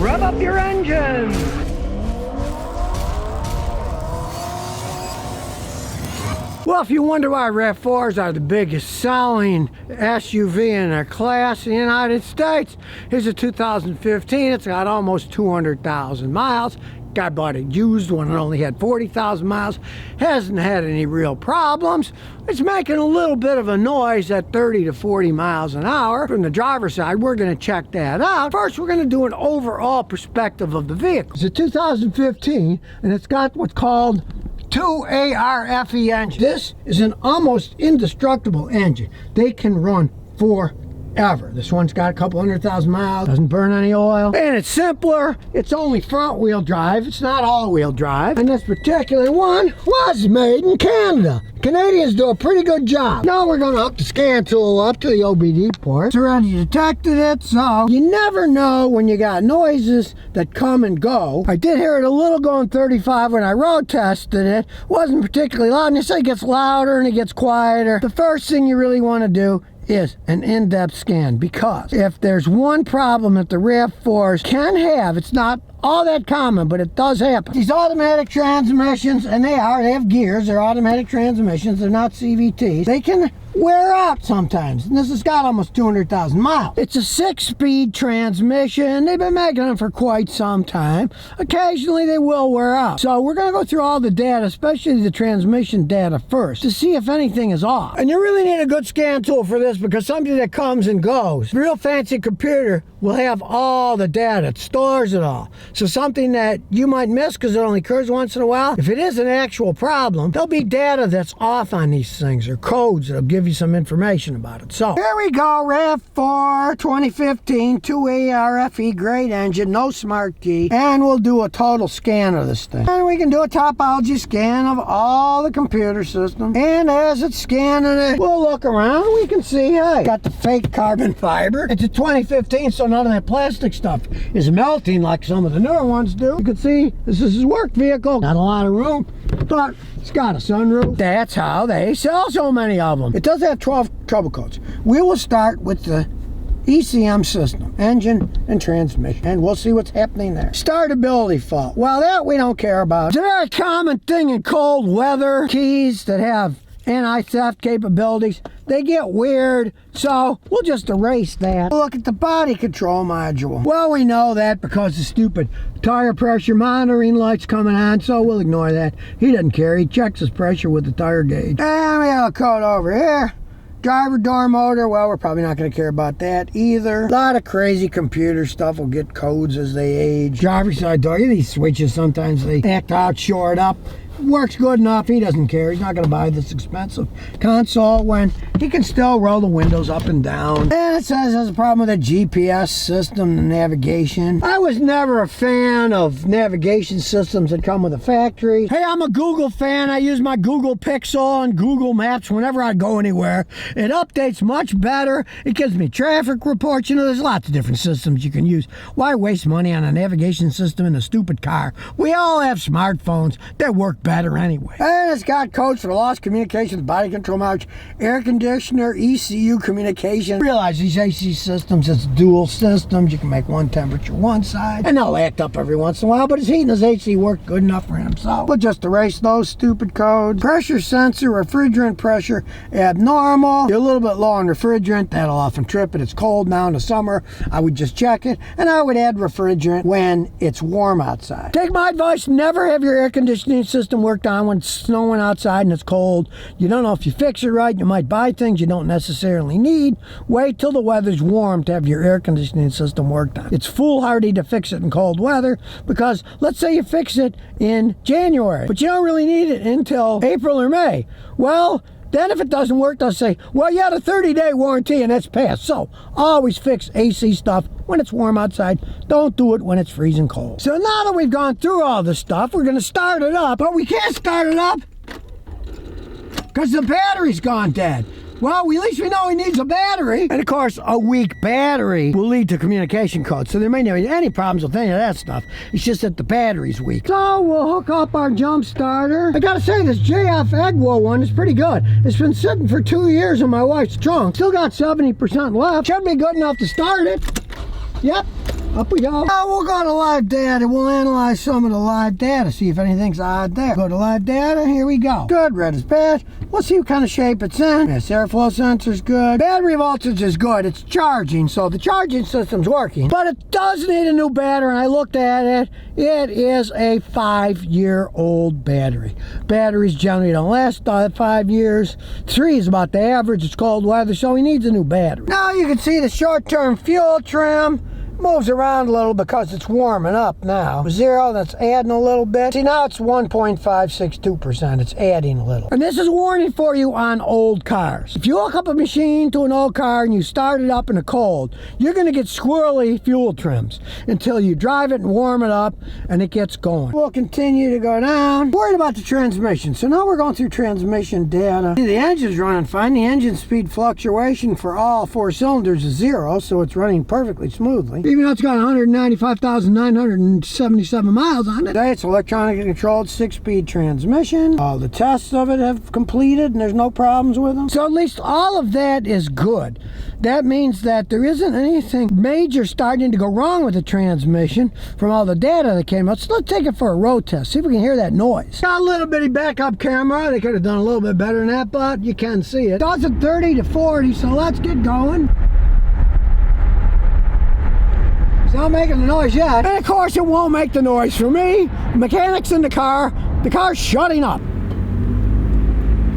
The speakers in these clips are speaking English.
Rev up your engines! Well, if you wonder why RAV4s are the biggest selling SUV in their class in the United States, here's a 2015. It's got almost 200,000 miles. Guy bought a used one and only had 40,000 miles. Hasn't had any real problems. It's making a little bit of a noise at 30 to 40 miles an hour. From the driver's side, we're going to check that out. First, we're going to do an overall perspective of the vehicle. It's a 2015, and it's got what's called 2 ARFE engine. This is an almost indestructible engine. They can run forever. This one's got a couple 100,000 miles, doesn't burn any oil, and it's simpler. It's only front wheel drive. It's not all wheel drive. And this particular one was made in Canada. Canadians do a pretty good job. Now we're going to hook the scan tool up to the OBD port. It's already detected it, so you never know when you got noises that come and go. I did hear it a little going 35 when I road tested it. Wasn't particularly loud, and you say it gets louder and it gets quieter. The first thing you really want to do is an in-depth scan, because if there's one problem that the RAV4s can have, it's not all that common, but it does happen. These automatic transmissions, and they have gears, they're automatic transmissions, they're not CVTs. They can wear out sometimes, and this has got almost 200,000 miles. It's a 6-speed transmission. They've been making them for quite some time. Occasionally they will wear out. So we're going to go through all the data, especially the transmission data first, to see if anything is off. And you really need a good scan tool for this, because something that comes and goes. A real fancy computer will have all the data. It stores it all. So something that you might miss because it only occurs once in a while, if it is an actual problem, there'll be data that's off on these things, or codes that'll give you some information about it. So here we go, RAV4 2015 2 ARFE, great engine, no smart key, and we'll do a total scan of this thing. And we can do a topology scan of all the computer systems, and as it's scanning it, we'll look around. We can see, hey, got the fake carbon fiber. It's a 2015, so none of that plastic stuff is melting like some of the newer ones do. You can see this is his work vehicle. Not a lot of room, but it's got a sunroof. That's how they sell so many of them. It does have 12 trouble codes. We will start with the ECM system, engine and transmission, and we'll see what's happening there. Startability fault. Well, that we don't care about. It's a very common thing in cold weather. Keys that have anti-theft capabilities, they get weird, so we'll just erase that. Look at the body control module. Well, we know that because the stupid tire pressure monitoring light's coming on, so we'll ignore that. He doesn't care. He checks his pressure with the tire gauge. And we have a code over here. Driver door motor, well, we're probably not going to care about that either. A lot of crazy computer stuff will get codes as they age. Driver's side door, these switches, sometimes they act out, short up. Works good enough. He doesn't care. He's not going to buy this expensive console when he can still roll the windows up and down. And it says there's a problem with the GPS system, the navigation. I was never a fan of navigation systems that come with a factory. Hey, I'm a Google fan. I use my Google Pixel and Google Maps whenever I go anywhere. It updates much better. It gives me traffic reports. You know, there's lots of different systems you can use. Why waste money on a navigation system in a stupid car? We all have smartphones that work better anyway. And it's got codes for lost communications, body control module, air conditioner, ECU communication. Realize these AC systems, it's dual systems. You can make one temperature one side, and they'll act up every once in a while, but his heat and his AC work good enough for him, so we'll just erase those stupid codes. Pressure sensor, refrigerant pressure, abnormal. You're a little bit low on refrigerant. That'll often trip it. It's cold now in the summer. I would just check it, and I would add refrigerant when it's warm outside. Take my advice, never have your air conditioning system worked on when it's snowing outside and it's cold. You don't know if you fix it right. You might buy things you don't necessarily need. Wait till the weather's warm to have your air conditioning system worked on. It's foolhardy to fix it in cold weather, because let's say you fix it in January, but you don't really need it until April or May. Well, then if it doesn't work, they'll say, well, you had a 30-day warranty and that's passed. So always fix AC stuff when it's warm outside. Don't do it when it's freezing cold. So now that we've gone through all this stuff, we're going to start it up. But we can't start it up because the battery's gone dead. Well, at least we know he needs a battery. And of course, a weak battery will lead to communication codes. So there may not be any problems with any of that stuff. It's just that the battery's weak. So we'll hook up our jump starter. I gotta say, this JF Egwo one is pretty good. It's been sitting for 2 years in my wife's trunk. Still got 70% left. Should be good enough to start it. Yep. Up we go. Now we'll go to live data. We'll analyze some of the live data, see if anything's odd there. Go to live data. Here we go. Good. Red is bad. Let's see what kind of shape it's in. Yes, airflow sensor's good. Battery voltage is good. It's charging, so the charging system's working. But it does need a new battery, and I looked at it. It is a 5-year-old battery. Batteries generally don't last 5 years. 3 is about the average. It's cold weather, so he needs a new battery. Now you can see the short-term fuel trim moves around a little because it's warming up now. 0, that's adding a little bit. See, now it's 1.562%. It's adding a little. And this is a warning for you on old cars. If you hook up a machine to an old car and you start it up in the cold, you're going to get squirrely fuel trims until you drive it and warm it up and it gets going. We'll continue to go down. Worried about the transmission. So now we're going through transmission data. The engine's running fine. The engine speed fluctuation for all 4 cylinders is 0, so it's running perfectly smoothly. Even though it's got 195,977 miles on it. Today it's electronically controlled 6-speed transmission. All the tests of it have completed and there's no problems with them. So at least all of that is good. That means that there isn't anything major starting to go wrong with the transmission from all the data that came out. So let's take it for a road test. See if we can hear that noise. Got a little bitty backup camera. They could have done a little bit better than that, but you can see it. Does it 30 to 40, so let's get going. Not making the noise yet. And of course it won't make the noise for me. Mechanics in the car's shutting up.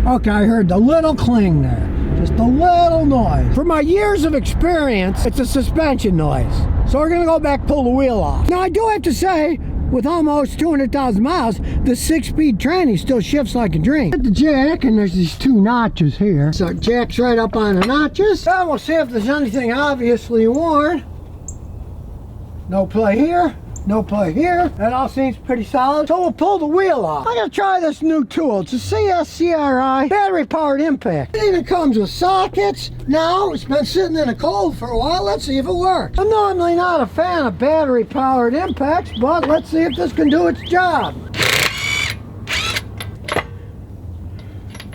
Okay, I heard the little cling there. Just a little noise. For my years of experience, it's a suspension noise. So we're gonna go back, pull the wheel off. Now I do have to say, with almost 200,000 miles, the 6-speed tranny still shifts like a dream. At the jack, and there's these 2 notches here. So jack's right up on the notches. Now we'll see if there's anything obviously worn. No play here, no play here. That all seems pretty solid. So we'll pull the wheel off. I'm gonna try this new tool. It's a CSCRI battery powered impact. It even comes with sockets. Now it's been sitting in the cold for a while. Let's see if it works. I'm normally not a fan of battery powered impacts, but let's see if this can do its job.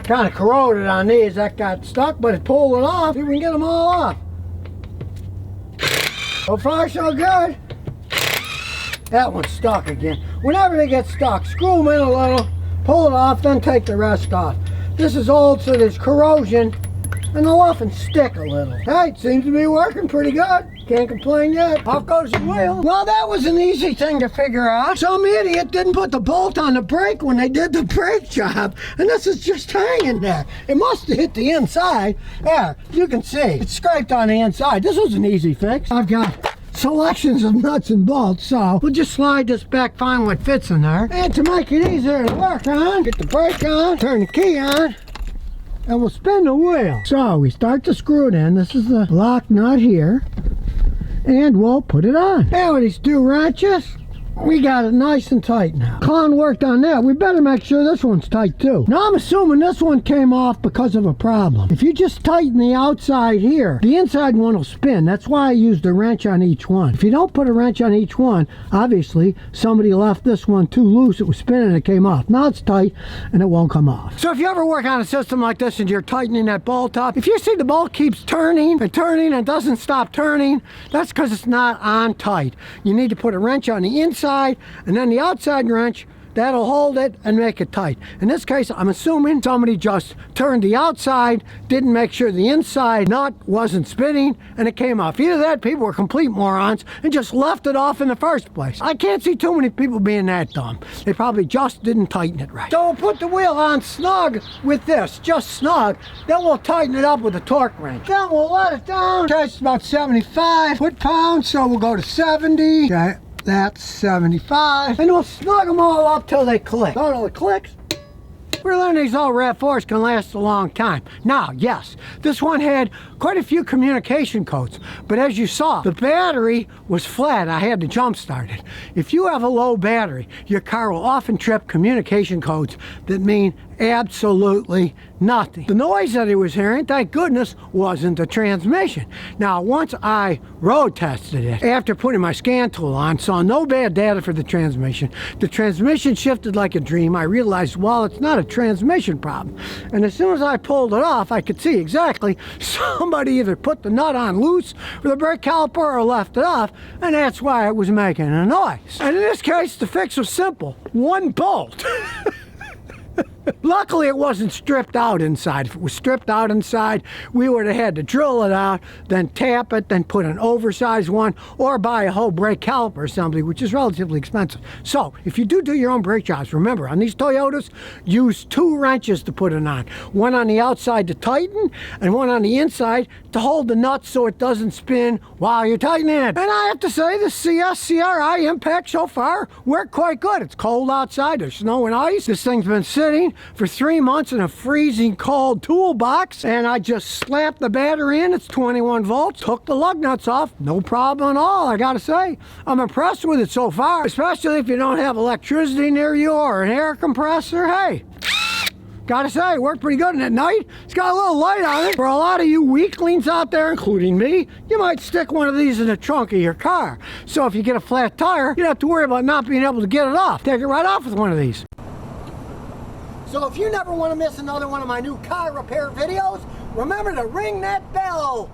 Kind of corroded on these. That got stuck, but it pulled it off. See if we can get them all off. So far, so good. That one's stuck again. Whenever they get stuck, screw them in a little, pull it off, then take the rest off. This is old, so there's corrosion, and they'll often stick a little. Hey, seems to be working pretty good. Can't complain yet. Off goes the wheel. Well, that was an easy thing to figure out. Some idiot didn't put the bolt on the brake when they did the brake job, and this is just hanging there. It must have hit the inside. There, you can see. It's scraped on the inside. This was an easy fix. I've got selections of nuts and bolts, so we'll just slide this back, find what fits in there. And to make it easier to work on, get the brake on, turn the key on, and we'll spin the wheel. So we start to screw it in. This is the lock nut here. And we'll put it on. And with these 2 wrenches, we got it nice and tight now. Clown worked on that. We better make sure this one's tight too. Now I'm assuming this one came off because of a problem. If you just tighten the outside here, the inside one will spin. That's why I used a wrench on each one. If you don't put a wrench on each one, obviously somebody left this one too loose. It was spinning and it came off. Now it's tight and it won't come off. So if you ever work on a system like this and you're tightening that bolt up, if you see the bolt keeps turning and doesn't stop turning, that's because it's not on tight. You need to put a wrench on the inside and then the outside wrench. That'll hold it and make it tight. In this case, I'm assuming somebody just turned the outside, didn't make sure the inside nut wasn't spinning, and it came off. Either that, people were complete morons and just left it off in the first place. I can't see too many people being that dumb. They probably just didn't tighten it right. So we'll put the wheel on snug with this, just snug. Then we'll tighten it up with a torque wrench. Then we'll let it down. Okay, it's about 75 foot-pounds, so we'll go to 70. Okay. That's 75. And we'll snug them all up till they click. Oh, no, it clicks. We're learning these old RAV4s can last a long time. Now, yes, this one had quite a few communication codes, but as you saw, the battery was flat. I had to jump start it. If you have a low battery, your car will often trip communication codes that mean absolutely nothing. The noise that he was hearing, thank goodness, wasn't the transmission. Now, once I road tested it, after putting my scan tool on, saw no bad data for the transmission. The transmission shifted like a dream. I realized, well, it's not a transmission problem. And as soon as I pulled it off, I could see exactly some somebody either put the nut on loose or the brake caliper or left it off, and that's why it was making a noise. And in this case, the fix was simple. One bolt. Luckily, it wasn't stripped out inside. If it was stripped out inside, we would have had to drill it out, then tap it, then put an oversized one, or buy a whole brake caliper assembly, which is relatively expensive. So, if you do your own brake jobs, remember, on these Toyotas, use 2 wrenches to put it on. One on the outside to tighten, and one on the inside to hold the nut so it doesn't spin while you're tightening it. And I have to say, the CS-CRI Impact so far worked quite good. It's cold outside, there's snow and ice. This thing's been sitting for 3 months in a freezing cold toolbox, and I just slapped the battery in. It's 21 volts, took the lug nuts off, no problem at all. I gotta say, I'm impressed with it so far, especially if you don't have electricity near you or an air compressor. Hey, gotta say, it worked pretty good. And at night, it's got a little light on it. For a lot of you weaklings out there, including me, you might stick one of these in the trunk of your car. So if you get a flat tire, you don't have to worry about not being able to get it off. Take it right off with one of these. So if you never want to miss another one of my new car repair videos, remember to ring that bell.